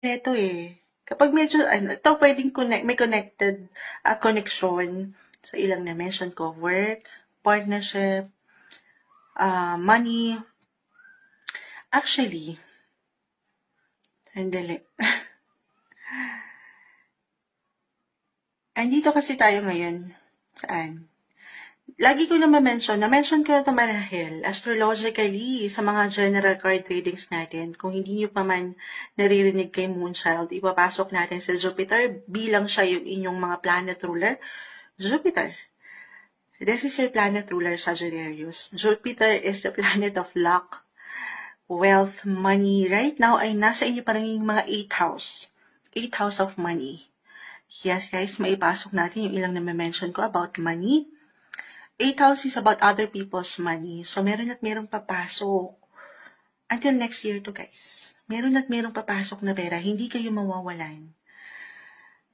Eto, kapag medyo ano, ito puwedeng may connected, connection sa ilang na-mention ko, work, partnership, money. Actually, sandali. Andito kasi tayo ngayon, saan? Lagi ko na na-mention ko na 'to marahil astrologically sa mga general card readings natin. Kung hindi niyo pa man naririnig kay Moonchild, ipapasok natin sa Jupiter bilang siya yung inyong mga planet ruler. Jupiter. This is your planet ruler, Sagittarius. Jupiter is the planet of luck, wealth, money. Right now ay nasa inyo pa rin yung mga 8th house. 8th house of money. Yes, guys, maipasok natin yung ilang na-mention ko about money. 8th house is about other people's money. So, meron at merong papasok. Until next year to, guys. Meron at merong papasok na pera. Hindi kayo mawawalan.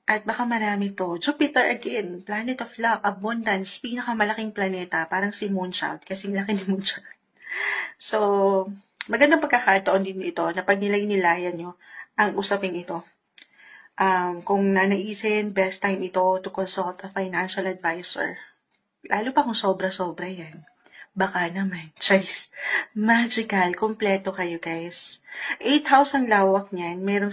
At baka marami to. Jupiter again, planet of luck, abundance, pinakamalaking planeta. Parang si Moonchild, kasing laki ni Moonchild. So, magandang pagkakataon din ito na pag nilay-nilayan nyo ang usaping ito. Kung nanaisin, best time ito to consult a financial advisor. Lalo pa kung sobra-sobra yan. Baka naman. Charis. Magical. Kompleto kayo, guys. 8 house ang lawak niyan. Merong